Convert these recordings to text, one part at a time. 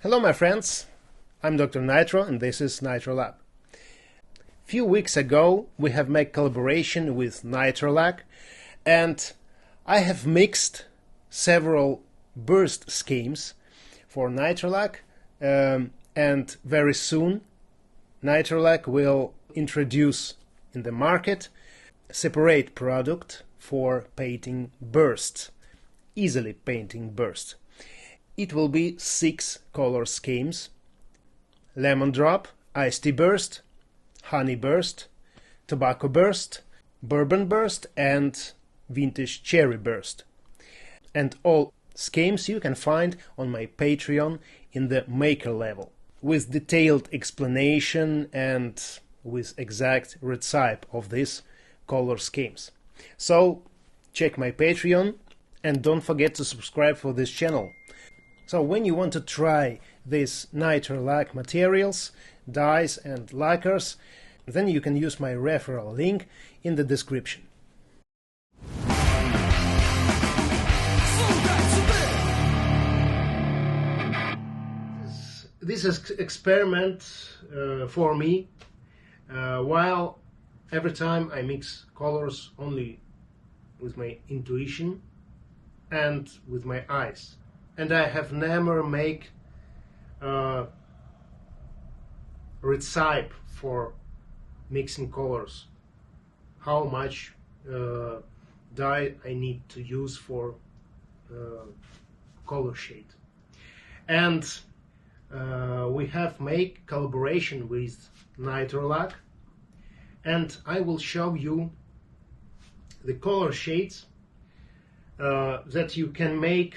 Hello my friends, I'm Dr. Nitro and this is Nitro Lac. Few weeks ago we have made collaboration with Nitro Lac and I have mixed several burst schemes for Nitro Lac and very soon Nitro Lac will introduce in the market a separate product for painting bursts, easily painting bursts. It will be 6 color schemes: lemon drop, iced tea burst, honey burst, tobacco burst, bourbon burst and vintage cherry burst. And all schemes you can find on my Patreon in the maker level, with detailed explanation and with exact recipe of these color schemes. So check my Patreon and don't forget to subscribe for this channel. So when you want to try these Nitro Lac materials, dyes and lacquers, then you can use my referral link in the description. This is experiment for me, while every time I mix colors only with my intuition and with my eyes. And I have never make recipe for mixing colors, how much dye I need to use for color shade. And we have made collaboration with Nitro Lac, and I will show you the color shades that you can make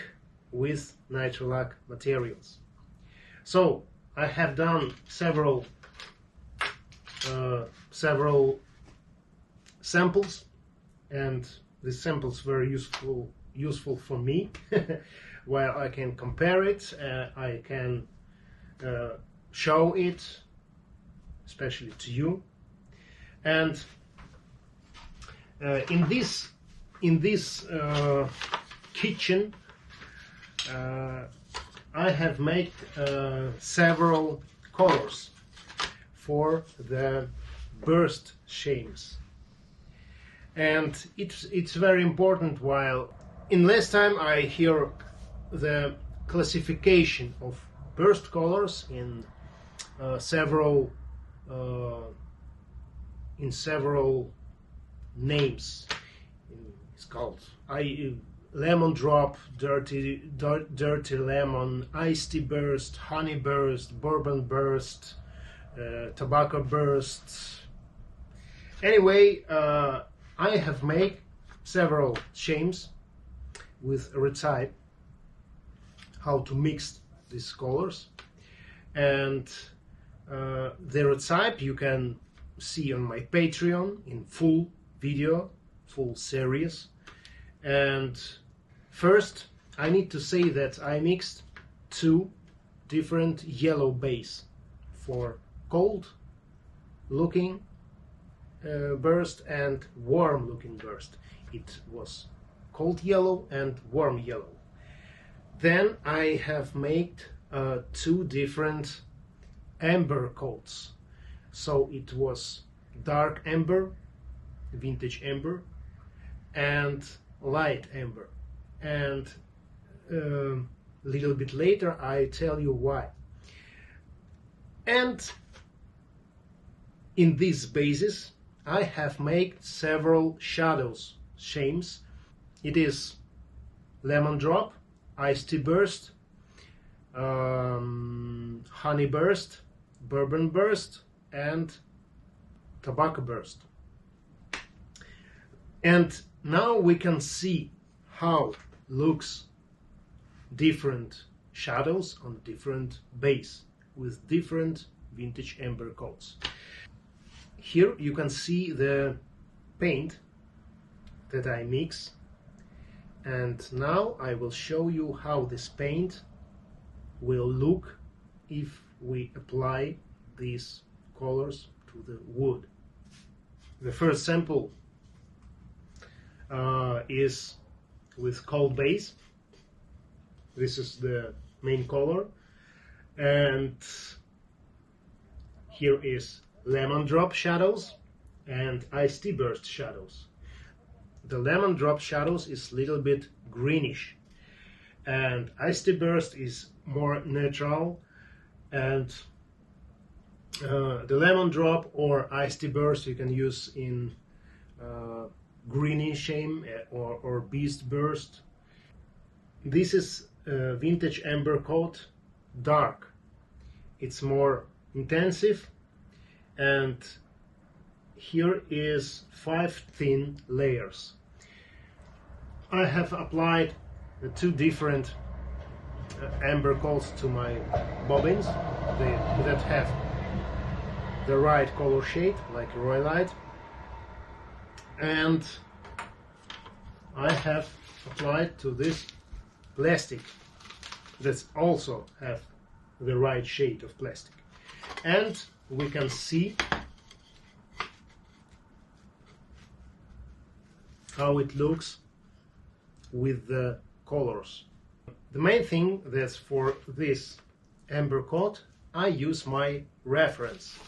with Nitro Lac materials. So I have done several samples, and these samples were useful for me where I can compare it, I can show it especially to you. And in this kitchen I have made several colors for the burst schemes, and it's very important. While in last time I hear the classification of burst colors in several names. It's called lemon drop, dirty lemon, iced tea burst, honey burst, bourbon burst, tobacco burst. Anyway, I have made several schemes with a recipe how to mix these colors, and the recipe you can see on my Patreon in full video, full series. And first I need to say that I mixed 2 different yellow base for cold looking burst and warm looking burst. It was cold yellow and warm yellow. Then I have made 2 different amber coats. So it was dark amber, vintage amber, and light amber. And a little bit later I tell you why. And in these bases I have made several shadows schemes. It is lemon drop, iced tea burst, honey burst, bourbon burst and tobacco burst. And now we can see how looks different shadows on different base with different vintage amber coats. Here you can see the paint that I mix, and now I will show you how this paint will look if we apply these colors to the wood. The first sample is with cold base. This is the main color, And here is lemon drop shadows and iced tea burst shadows. The lemon drop shadows is a little bit greenish, and iced tea burst is more neutral, and the lemon drop or iced tea burst you can use in greenish shame or beast burst. This is vintage amber coat dark. It's more intensive, and here is 5 thin layers. I have applied the 2 different amber coats to my bobbins that have the right color shade, like royalite, and I have applied to this plastic that also have the right shade of plastic, and we can see how it looks with the colors. The main thing that's for this amber coat, I use my reference.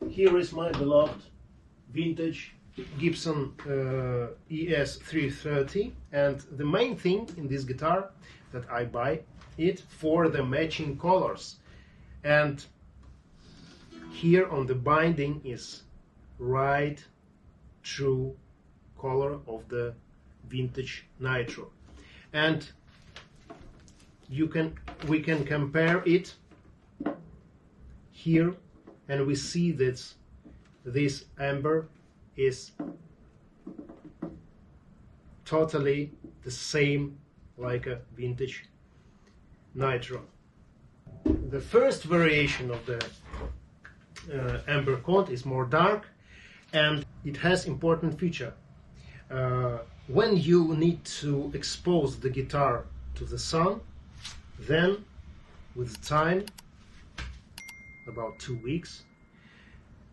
Here is my beloved vintage Gibson ES330, and the main thing in this guitar that I buy it for the matching colors, and here on the binding is right true color of the vintage Nitro, and we can compare it here, and we see that this amber is totally the same like a vintage Nitro. The first variation of the amber coat is more dark, and it has important feature. When you need to expose the guitar to the sun, then with time, about 2 weeks,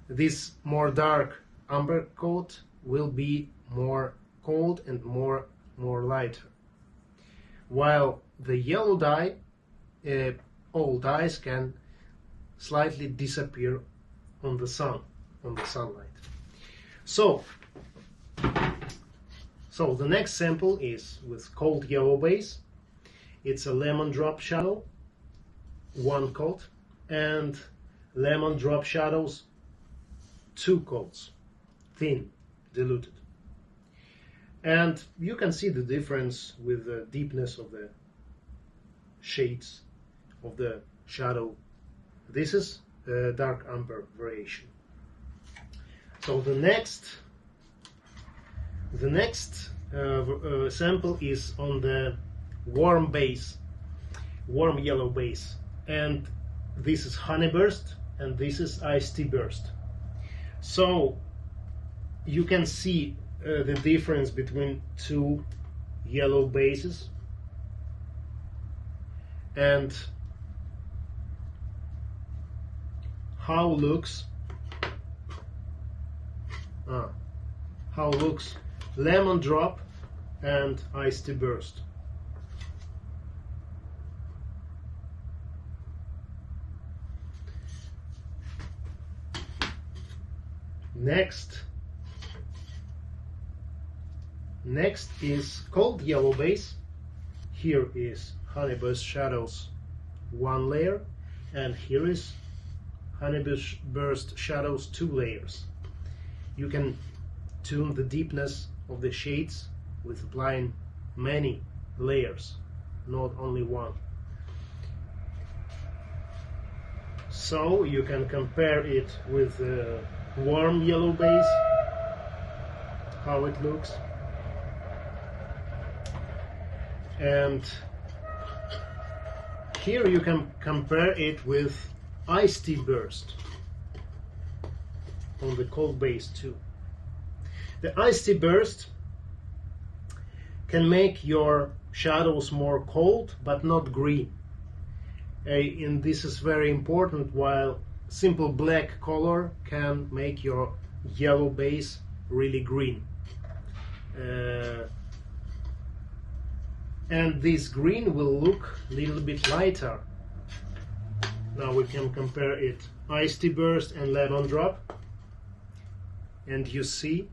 this more dark amber coat will be more cold and more lighter, while the yellow dye, all dyes can slightly disappear on the sunlight. So the next sample is with cold yellow base. It's a lemon drop shadow, 1 coat, and lemon drop shadows, 2 coats, thin, diluted. And you can see the difference with the deepness of the shades of the shadow. This is a dark amber variation. So the next sample is on the warm base, warm yellow base, and this is honey burst and this is iced tea burst. So you can see the difference between 2 yellow bases, and how looks lemon drop and iced tea burst. Next is cold yellow base. Here is honey burst shadows, 1 layer, and here is honey burst shadows, 2 layers. You can tune the deepness of the shades with applying many layers, not only 1. So you can compare it with warm yellow base, how it looks, and here you can compare it with iced tea burst on the cold base too. The iced tea burst can make your shadows more cold but not green, and this is very important, while simple black color can make your yellow base really green. and this green will look a little bit lighter. Now we can compare it iced tea burst and lemon drop, and you see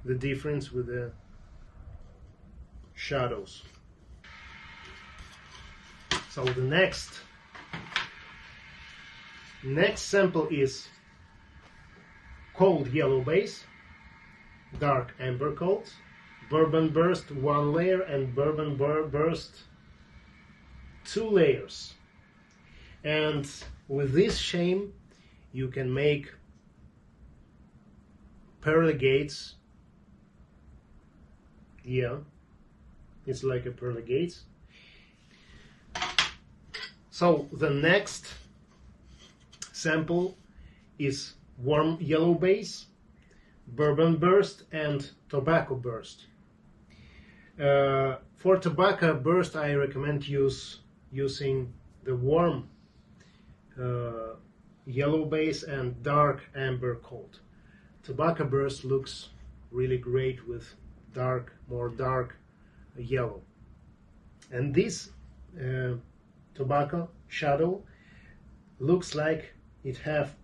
the difference with the shadows. So the next sample is cold yellow base, dark amber cold, bourbon burst 1 layer and bourbon burst 2 layers. And with this shame you can make pearly gates. Yeah, it's like a pearly gates. So the next sample is warm yellow base, bourbon burst and tobacco burst. For tobacco burst I recommend using the warm yellow base and dark amber cold. Tobacco burst looks really great with more dark yellow. And this tobacco shadow looks like it have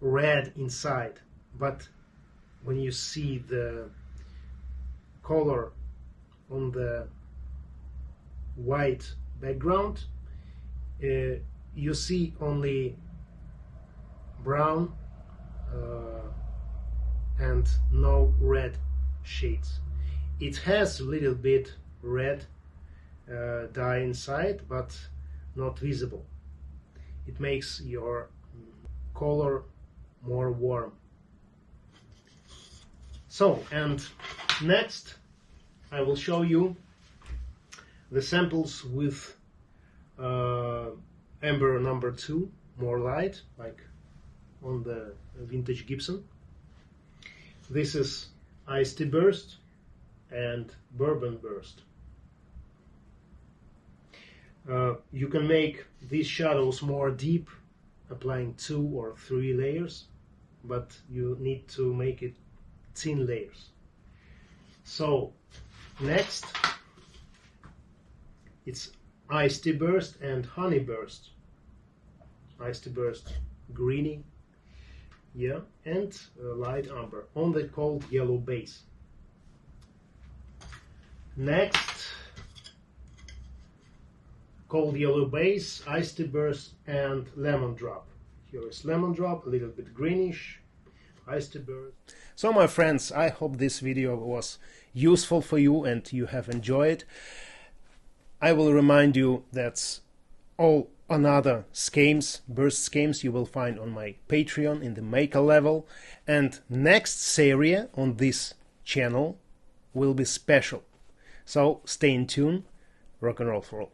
red inside, but when you see the color on the white background, you see only brown and no red shades. It has a little bit red dye inside, but not visible. It makes your color more warm. So, and next I will show you the samples with amber number 2, more light, like on the vintage Gibson. This is iced tea burst and bourbon burst. You can make these shadows more deep, applying 2 or 3 layers, but you need to make it thin layers. So next it's iced tea burst and honey burst. Iced tea burst greeny, yeah, and light amber on the cold yellow base. Next, cold yellow base, iced tea burst and lemon drop. Here is lemon drop, a little bit greenish, iced tea burst. So my friends, I hope this video was useful for you and you have enjoyed. I will remind you that all another schemes, burst schemes, you will find on my Patreon in the maker level, and next series on this channel will be special. So stay in tune. Rock and roll for all.